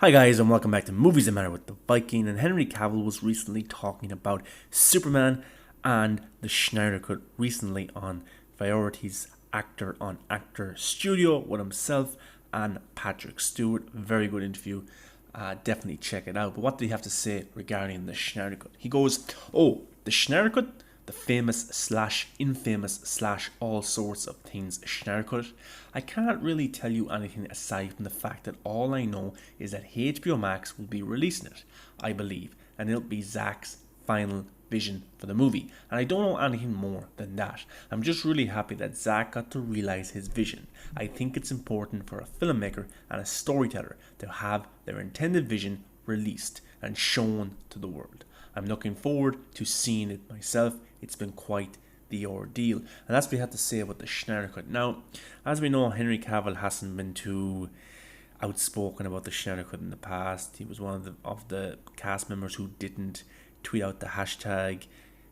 Hi guys and welcome back to Movies That Matter with the Viking. And Henry Cavill was recently talking about Superman and the Snyder Cut recently on Variety's Actor on Actor Studio with himself and Patrick Stewart. Very good interview. Definitely check it out. But what did he have to say regarding the Snyder Cut? He goes, the Snyder Cut, the famous slash infamous slash all sorts of things Snyder Cut. I can't really tell you anything aside from the fact that all I know is that HBO Max will be releasing it, I believe, and it'll be Zack's final vision for the movie. And I don't know anything more than that. I'm just really happy that Zack got to realize his vision. I think it's important for a filmmaker and a storyteller to have their intended vision released and shown to the world. I'm looking forward to seeing it myself. It's been quite the ordeal. And that's what we had to say about the Snyder Cut. Now, as we know, Henry Cavill hasn't been too outspoken about the Snyder Cut in the past. He was one of the cast members who didn't tweet out the hashtag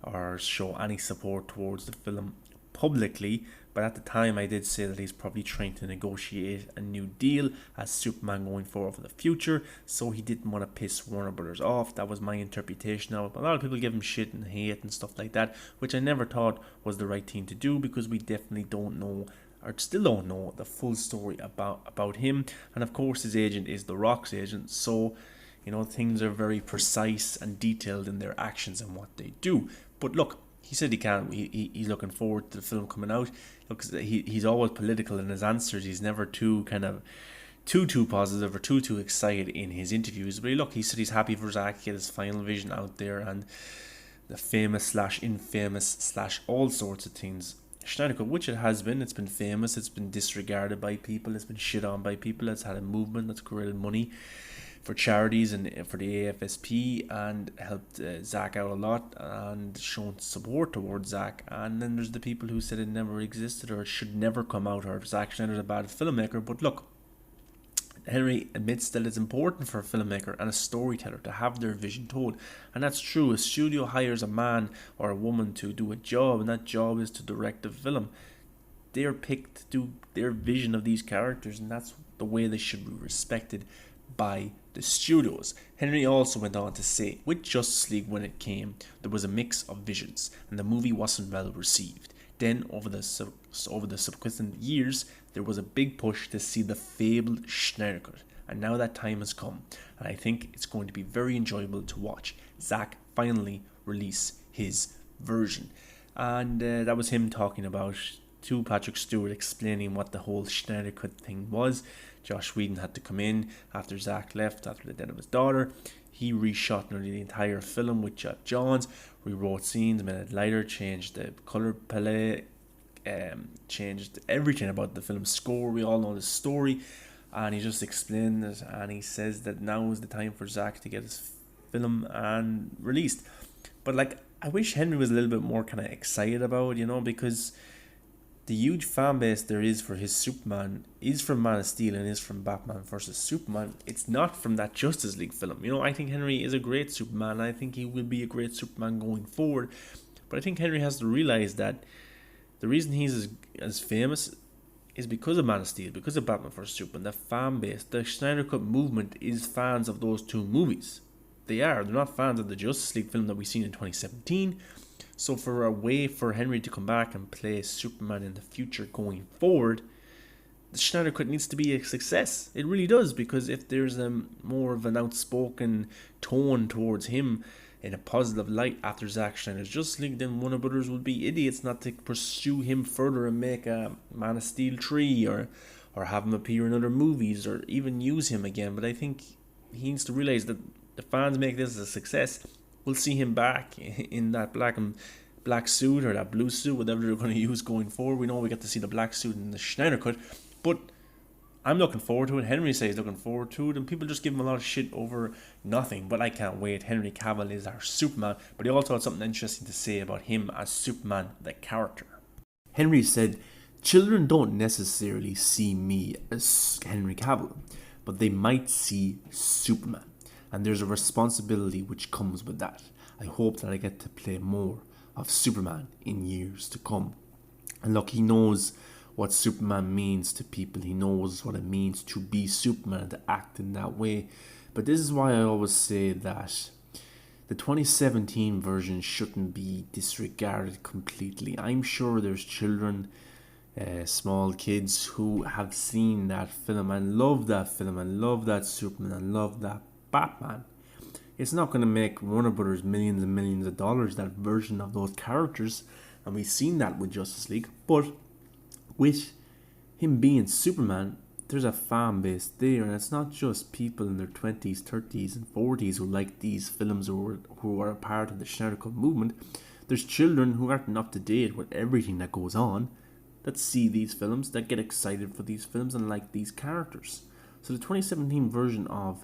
or show any support towards the film publicly. But at the time, I did say that he's probably trying to negotiate a new deal as Superman going forward for the future. So he didn't want to piss Warner Brothers off. That was my interpretation of it. A lot of people give him shit and hate and stuff like that, which I never thought was the right thing to do because we definitely don't know or still don't know the full story about him. And of course, his agent is The Rock's agent. So, things are very precise and detailed in their actions and what they do. But look, he said he can't. He's looking forward to the film coming out. Look, he's always political in his answers. He's never too positive or too excited in his interviews. But he said he's happy for Zack to get his final vision out there and the famous slash infamous slash all sorts of things Snyder Cut, which it has been. It's been famous. It's been disregarded by people. It's been shit on by people. It's had a movement that's created money for charities and for the AFSP and helped Zack out a lot and shown support towards Zack. And then there's the people who said it never existed or it should never come out or Zack Snyder's a bad filmmaker. But look, Henry admits that it's important for a filmmaker and a storyteller to have their vision told. And that's true. A studio hires a man or a woman to do a job, and that job is to direct a film. They're picked to do their vision of these characters, and that's the way they should be respected by the studios. Henry also went on to say, with Justice League when it came, there was a mix of visions, and the movie wasn't well received. Then, over the subsequent years, there was a big push to see the fabled Snyder Cut, and now that time has come, and I think it's going to be very enjoyable to watch Zack finally release his version. And that was him talking about to Patrick Stewart, explaining what the whole Snyder Cut thing was. Josh Whedon had to come in after Zack left after the death of his daughter. He reshot nearly the entire film with Jeff Johns, rewrote scenes, made it lighter, changed the color palette, changed everything about the film's score. We all know the story, and he just explained it, and he says that now is the time for Zack to get his film and released. But I wish Henry was a little bit more kind of excited about it, because the huge fan base there is for his Superman is from Man of Steel and is from Batman vs Superman. It's not from that Justice League film. I think Henry is a great Superman. I think he will be a great Superman going forward. But I think Henry has to realize that the reason he's as famous is because of Man of Steel, because of Batman vs Superman. The fan base, the Snyder Cut movement is fans of those two movies. They are. They're not fans of the Justice League film that we seen in 2017. So for a way for Henry to come back and play Superman in the future going forward, the Snyder Cut needs to be a success. It really does, because if there's more of an outspoken tone towards him in a positive light after Zack Snyder's Justice League, then Warner Brothers would be idiots not to pursue him further and make a Man of Steel 3 or have him appear in other movies or even use him again. But I think he needs to realize that the fans make this a success. We'll see him back in that black suit or that blue suit, whatever they're going to use going forward. We know we get to see the black suit in the Snyder Cut, but I'm looking forward to it. Henry says he's looking forward to it, and people just give him a lot of shit over nothing, but I can't wait. Henry Cavill is our Superman, but he also had something interesting to say about him as Superman, the character. Henry said, "Children don't necessarily see me as Henry Cavill, but they might see Superman. And there's a responsibility which comes with that. I hope that I get to play more of Superman in years to come." And look, he knows what Superman means to people. He knows what it means to be Superman and to act in that way. But this is why I always say that the 2017 version shouldn't be disregarded completely. I'm sure there's children, small kids who have seen that film and love that film and love that Superman and love that Batman. It's not going to make Warner Brothers millions and millions of dollars, that version of those characters, and we've seen that with Justice League. But with him being Superman, there's a fan base there, and it's not just people in their 20s, 30s, and 40s who like these films or who are a part of the Snyder Cut movement. There's children who aren't up to date with everything that goes on, that see these films, that get excited for these films and like these characters. So the 2017 version of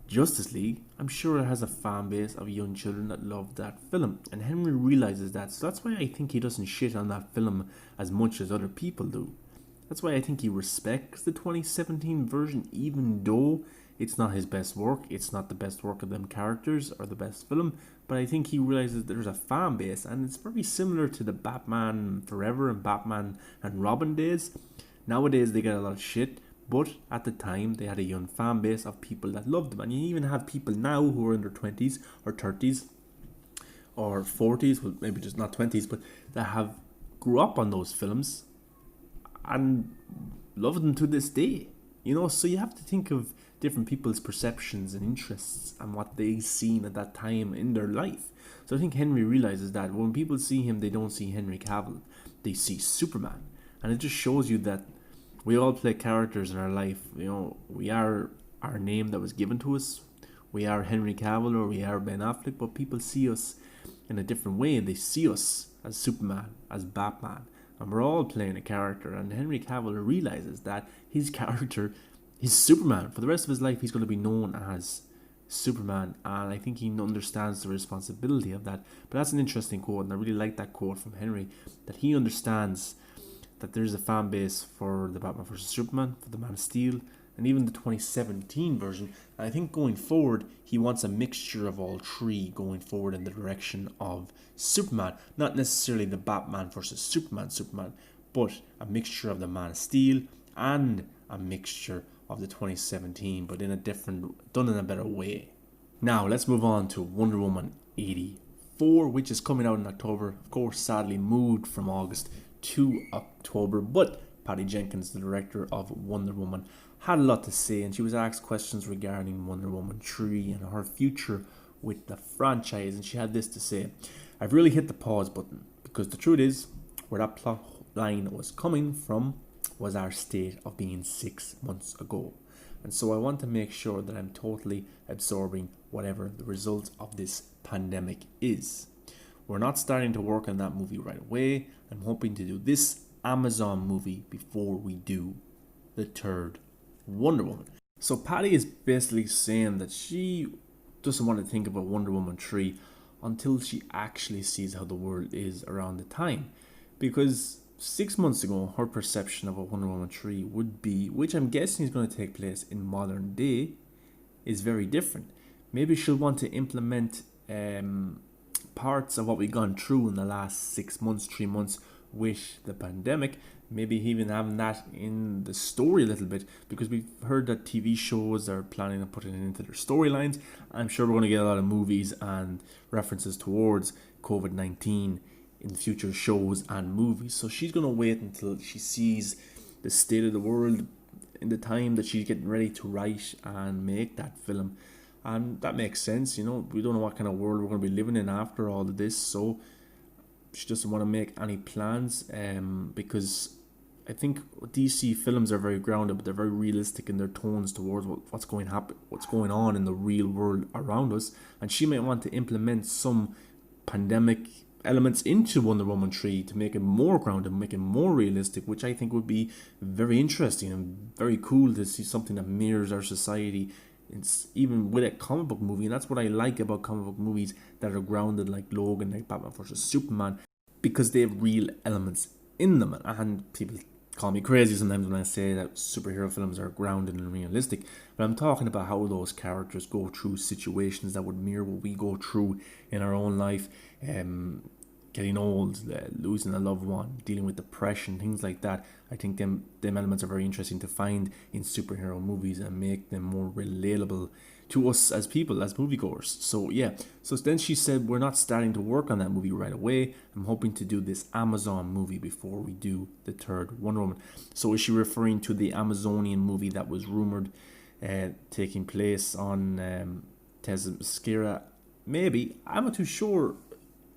Justice League, I'm sure it has a fan base of young children that love that film, and Henry realizes that. So that's why I think he doesn't shit on that film as much as other people do. That's why I think he respects the 2017 version, even though it's not his best work, it's not the best work of them characters or the best film, but I think he realizes there's a fan base, and it's very similar to the Batman Forever and Batman and Robin days. Nowadays they get a lot of shit, but at the time they had a young fan base of people that loved them, and you even have people now who are in their 20s or 30s or 40s, well maybe just not 20s, but that have grew up on those films and love them to this day. So you have to think of different people's perceptions and interests and what they've seen at that time in their life. So I think Henry realizes that when people see him, they don't see Henry Cavill, they see Superman. And it just shows you that we all play characters in our life. We are our name that was given to us. We are Henry Cavill or we are Ben Affleck, but people see us in a different way. They see us as Superman, as Batman, and we're all playing a character. And Henry Cavill realizes that his character is Superman. For the rest of his life, he's going to be known as Superman, and I think he understands the responsibility of that. But that's an interesting quote, and I really like that quote from Henry, that he understands that there's a fan base for the Batman vs Superman, for the Man of Steel, and even the 2017 version. And I think going forward, he wants a mixture of all three going forward in the direction of Superman. Not necessarily the Batman vs Superman, but a mixture of the Man of Steel and a mixture of the 2017, but done in a better way. Now let's move on to Wonder Woman 84, which is coming out in October. Of course, sadly moved from August to October, but Patty Jenkins, the director of Wonder Woman, had a lot to say, and she was asked questions regarding Wonder Woman 3 and her future with the franchise, and she had this to say: "I've really hit the pause button, because the truth is, where that plot line was coming from was our state of being 6 months ago. And so I want to make sure that I'm totally absorbing whatever the result of this pandemic is. We're not starting to work on that movie right away. I'm hoping to do this Amazon movie before we do the third Wonder Woman." So Patty is basically saying that she doesn't want to think about Wonder Woman 3 until she actually sees how the world is around the time. Because 6 months ago, her perception of what Wonder Woman 3 would be, which I'm guessing is going to take place in modern day, is very different. Maybe she'll want to implement parts of what we've gone through in the last 6 months, 3 months with the pandemic. Maybe even having that in the story a little bit, because we've heard that TV shows are planning on putting it into their storylines. I'm sure we're going to get a lot of movies and references towards COVID-19 in future shows and movies. So she's going to wait until she sees the state of the world in the time that she's getting ready to write and make that film. And that makes sense, we don't know what kind of world we're going to be living in after all of this. So she doesn't want to make any plans, because I think DC films are very grounded, but they're very realistic in their tones towards what's going on in the real world around us. And she might want to implement some pandemic elements into Wonder Woman 3 to make it more grounded, make it more realistic, which I think would be very interesting and very cool to see something that mirrors our society. It's even with a comic book movie, and that's what I like about comic book movies that are grounded, like Logan, like Batman vs Superman, because they have real elements in them. And people call me crazy sometimes when I say that superhero films are grounded and realistic, but I'm talking about how those characters go through situations that would mirror what we go through in our own life. getting old, losing a loved one, dealing with depression, things like that. I think them elements are very interesting to find in superhero movies and make them more relatable to us as people, as moviegoers. So yeah, so then she said, we're not starting to work on that movie right away. I'm hoping to do this Amazon movie before we do the third Wonder Woman. So is she referring to the Amazonian movie that was rumored taking place on Teases? Maybe. I'm not too sure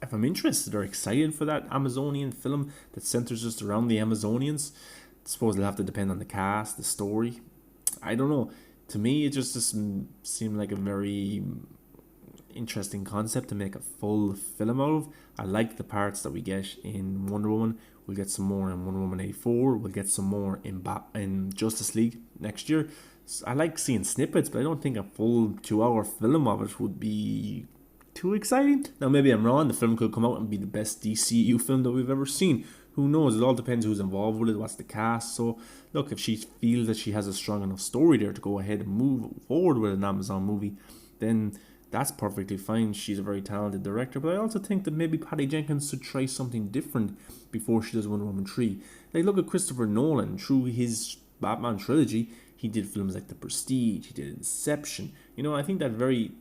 if I'm interested or excited for that Amazonian film that centers just around the Amazonians. I suppose it'll have to depend on the cast, the story. I don't know. To me, it just seemed like a very interesting concept to make a full film out of. I like the parts that we get in Wonder Woman. We'll get some more in Wonder Woman 84. We'll get some more in Justice League next year. So I like seeing snippets, but I don't think a full 2-hour film of it would be too exciting. Now, maybe I'm wrong. The film could come out and be the best DCU film that we've ever seen. Who knows? It all depends who's involved with it, what's the cast. So, look, if she feels that she has a strong enough story there to go ahead and move forward with an Amazon movie, then that's perfectly fine. She's a very talented director. But I also think that maybe Patty Jenkins should try something different before she does Wonder Woman 3. Like, look at Christopher Nolan. Through his Batman trilogy, he did films like The Prestige. He did Inception. You know, I think that very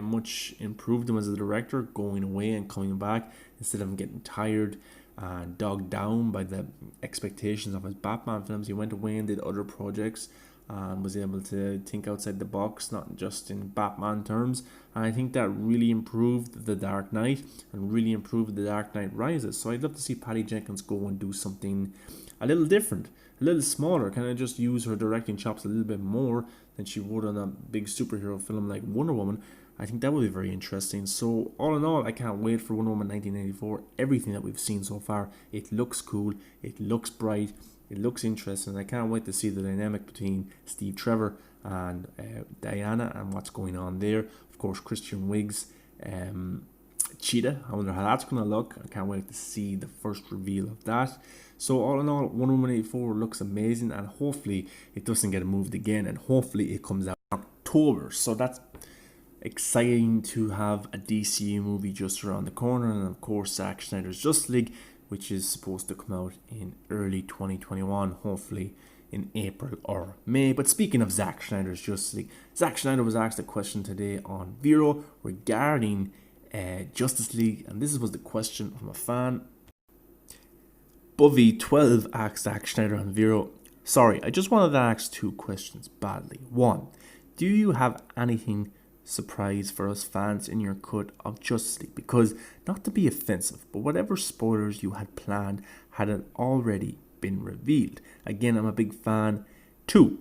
much improved him as a director, going away and coming back instead of him getting tired and dogged down by the expectations of his Batman films. He went away and did other projects and was able to think outside the box, not just in Batman terms. And I think that really improved The Dark Knight and really improved The Dark Knight Rises. So I'd love to see Patty Jenkins go and do something a little different, a little smaller, kind of just use her directing chops a little bit more than she would on a big superhero film like Wonder Woman. I think that would be very interesting. So all in all, I can't wait for Wonder Woman 1984. Everything that we've seen so far, it looks cool, it looks bright, it looks interesting. I can't wait to see the dynamic between Steve Trevor and Diana and what's going on there. Of course, Christian Wiig's Cheetah. I wonder how that's going to look. I can't wait to see the first reveal of that. So all in all, Wonder Woman 84 looks amazing, and hopefully it doesn't get moved again, and hopefully it comes out in October. So that's exciting to have a DCU movie just around the corner. And of course, Zack Snyder's Justice League, which is supposed to come out in early 2021, hopefully in April or May. But speaking of Zack Snyder's Justice League, Zack Snyder was asked a question today on Vero regarding Justice League, and this was the question from a fan. WW3 asked Zack Snyder on Vero, sorry, I just wanted to ask 2 questions badly. 1, do you have anything surprise for us fans in your cut of Justice League? Because, not to be offensive, but whatever spoilers you had planned had it already been revealed. Again, I'm a big fan. 2,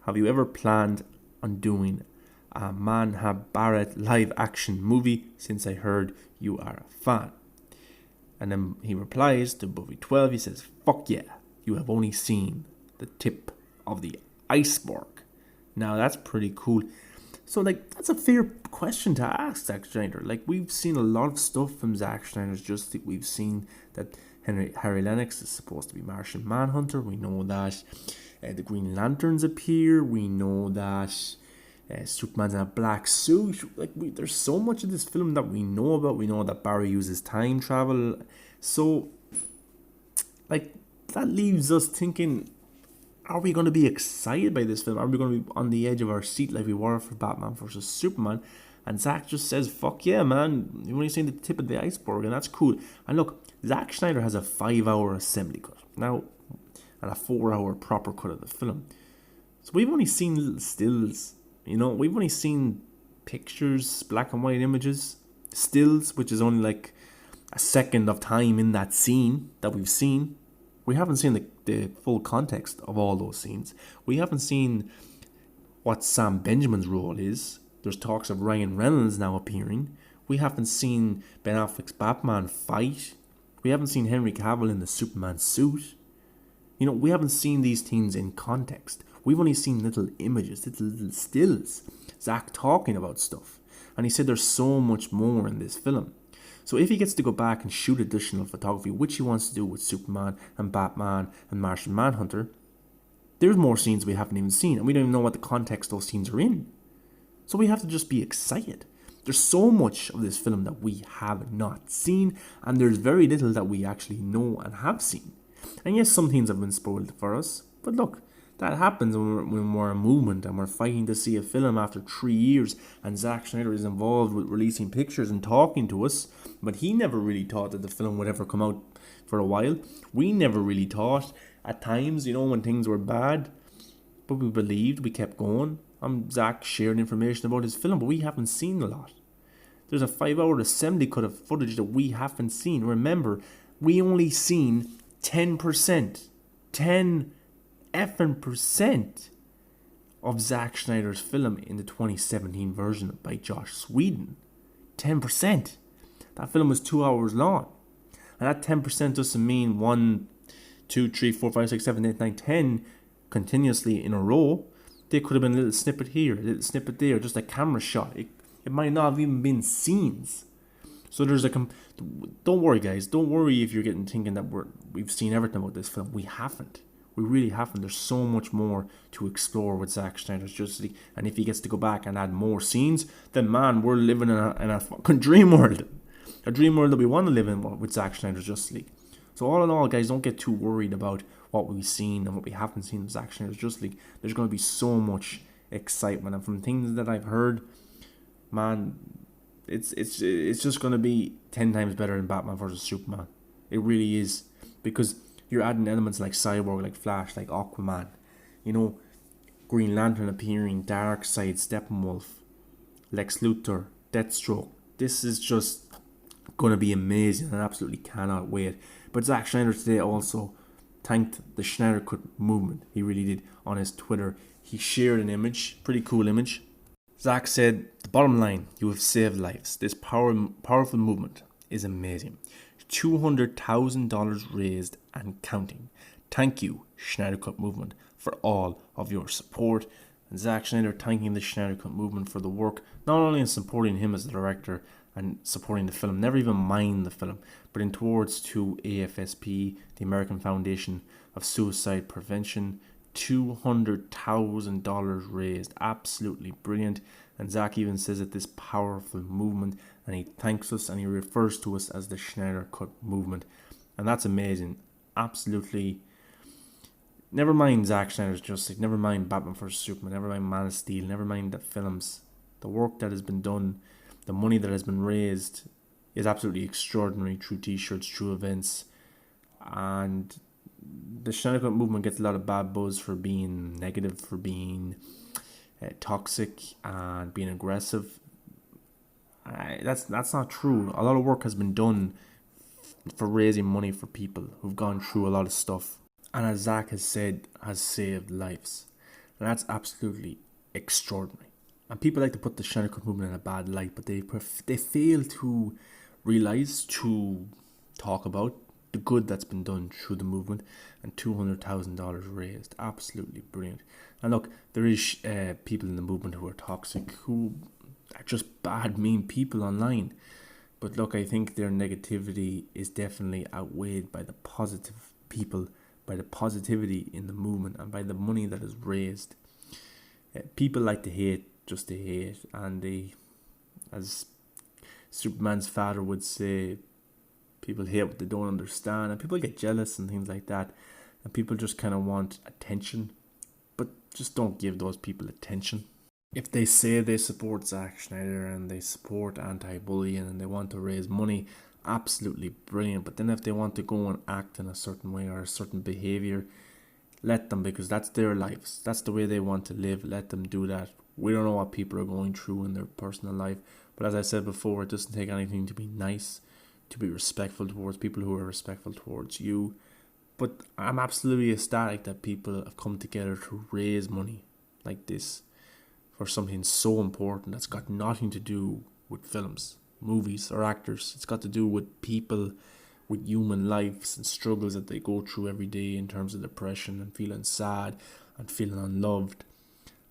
have you ever planned on doing a Manhab Barrett live action movie, since I heard you are a fan? And then he replies to WW3, he says, fuck yeah, you have only seen the tip of the iceberg. Now that's pretty cool. So, like, that's a fair question to ask Zack Snyder. Like, we've seen a lot of stuff from Zack Snyder's Justice League. We've seen that Harry Lennox is supposed to be Martian Manhunter. We know that the Green Lanterns appear. We know that Superman's in a black suit. Like, there's so much of this film that we know about. We know that Barry uses time travel. So, like, that leaves us thinking, are we going to be excited by this film? Are we going to be on the edge of our seat like we were for Batman vs. Superman? And Zack just says, fuck yeah, man. You've only seen the tip of the iceberg, and that's cool. And look, Zack Snyder has a 5-hour assembly cut now, and a 4-hour proper cut of the film. So we've only seen little stills, you know. We've only seen pictures, black and white images, stills, which is only like a second of time in that scene that we've seen. We haven't seen the full context of all those scenes. We haven't seen what Sam Benjamin's role is. There's talks of Ryan Reynolds now appearing. We haven't seen Ben Affleck's Batman fight. We haven't seen Henry Cavill in the Superman suit. You know, we haven't seen these things in context. We've only seen little images, little stills. Zack talking about stuff. And he said there's so much more in this film. So if he gets to go back and shoot additional photography, which he wants to do with Superman and Batman and Martian Manhunter, there's more scenes we haven't even seen, and we don't even know what the context those scenes are in. So we have to just be excited. There's so much of this film that we have not seen, and there's very little that we actually know and have seen. And yes, some things have been spoiled for us, but look, that happens when we're a movement and we're fighting to see a film after 3 years, and Zack Snyder is involved with releasing pictures and talking to us, but he never really thought that the film would ever come out for a while. We never really thought at times, when things were bad, but we believed, we kept going. Zach shared information about his film, but we haven't seen a lot. There's a 5-hour assembly cut of footage that we haven't seen. Remember, we only seen 10%. 10 effing percent of Zack Snyder's film in the 2017 version by Joss Whedon. 10%. That film was 2 hours long. And that 10% doesn't mean 1, 2, 3, 4, 5, 6, 7, 8, 9, 10 continuously in a row. There could have been a little snippet here, a little snippet there, just a camera shot. It might not have even been scenes. So there's don't worry, guys. Don't worry if you're thinking that we've seen everything about this film. We haven't. We really haven't. There's so much more to explore with Zack Snyder's Justice League. And if he gets to go back and add more scenes, then man, we're living in a fucking dream world. A dream world that we want to live in with Zack Snyder's Justice League. So all in all, guys, don't get too worried about what we've seen and what we haven't seen with Zack Snyder's Justice League. There's going to be so much excitement. And from things that I've heard, man, it's just going to be 10 times better than Batman vs. Superman. It really is. Because you're adding elements like Cyborg, like Flash, like Aquaman. Green Lantern appearing, Darkseid, Steppenwolf, Lex Luthor, Deathstroke. This is just going to be amazing and I absolutely cannot wait. But Zack Snyder today also thanked the Snyder Cut movement. He really did on his Twitter. He shared an image, pretty cool image. Zack said, "The bottom line, you have saved lives. This powerful movement is amazing. $200,000 raised and counting. Thank you, Snyder Cut movement, for all of your support." And Zack Snyder thanking the Snyder Cut movement for the work, not only in supporting him as the director and supporting the film, never even mind the film, but in towards to AFSP, the American Foundation of Suicide Prevention. $200,000 raised. Absolutely brilliant. And Zack even says that this powerful movement, and he thanks us and he refers to us as the Snyder Cut movement. And that's amazing. Absolutely. Never mind Zack Snyder's Justice League, never mind Batman vs. Superman, never mind Man of Steel, never mind the films. The work that has been done, the money that has been raised is absolutely extraordinary through t-shirts, through events. And the Snyder Cut movement gets a lot of bad buzz for being negative, for being toxic and being aggressive. That's not true. A lot of work has been done for raising money for people who've gone through a lot of stuff. And as Zack has said, has saved lives. And that's absolutely extraordinary. And people like to put the Snyder Cut movement in a bad light, but they fail to realise, to talk about the good that's been done through the movement, and $200,000 raised. Absolutely brilliant. And look, there is people in the movement who are toxic, who are just bad, mean people online. But look, I think their negativity is definitely outweighed by the positive people, by the positivity in the movement, and by the money that is raised. People like to hate just to hate, and they, as Superman's father would say, people hate what they don't understand, and people get jealous and things like that, and people just kind of want attention, but just don't give those people attention. If they say they support Zack Snyder and they support anti-bullying and they want to raise money, absolutely brilliant. But then if they want to go and act in a certain way or a certain behaviour, let them, because that's their lives. That's the way they want to live. Let them do that. We don't know what people are going through in their personal life. But as I said before, it doesn't take anything to be nice, to be respectful towards people who are respectful towards you. But I'm absolutely ecstatic that people have come together to raise money like this for something so important that's got nothing to do with films, movies, or actors. It's got to do with people, with human lives and struggles that they go through every day in terms of depression and feeling sad and feeling unloved.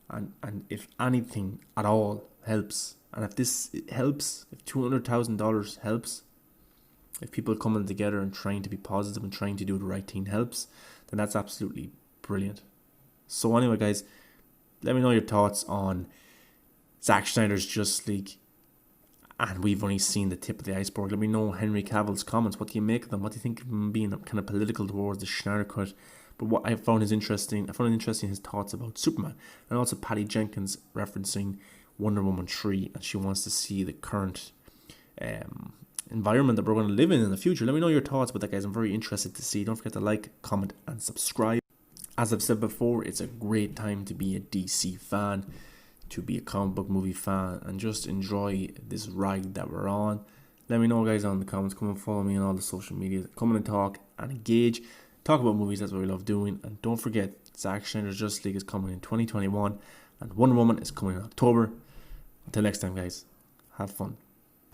And if anything at all helps, and if this helps, if $200,000 helps, if people coming together and trying to be positive and trying to do the right thing helps, then that's absolutely brilliant. So anyway, guys, let me know your thoughts on Zack Snyder's Justice League. and we've only seen the tip of the iceberg. Let me know Henry Cavill's comments. What do you make of them? What do you think of him being kind of political towards the Snyder Cut? But what I found interesting his thoughts about Superman, and also Patty Jenkins referencing Wonder Woman 3, and she wants to see the current environment that we're going to live in the future. Let me know your thoughts about that, guys. I'm very interested to see. Don't forget to like, comment, and subscribe. As I've said before, it's a great time to be a DC fan, to be a comic book movie fan, and just enjoy this ride that we're on. Let me know, guys, on the comments. Come and follow me on all the social media. Come and talk and engage. Talk about movies. That's what we love doing. And don't forget, Zack Snyder's Justice League is coming in 2021, and Wonder Woman is coming in October. Until next time, guys, have fun.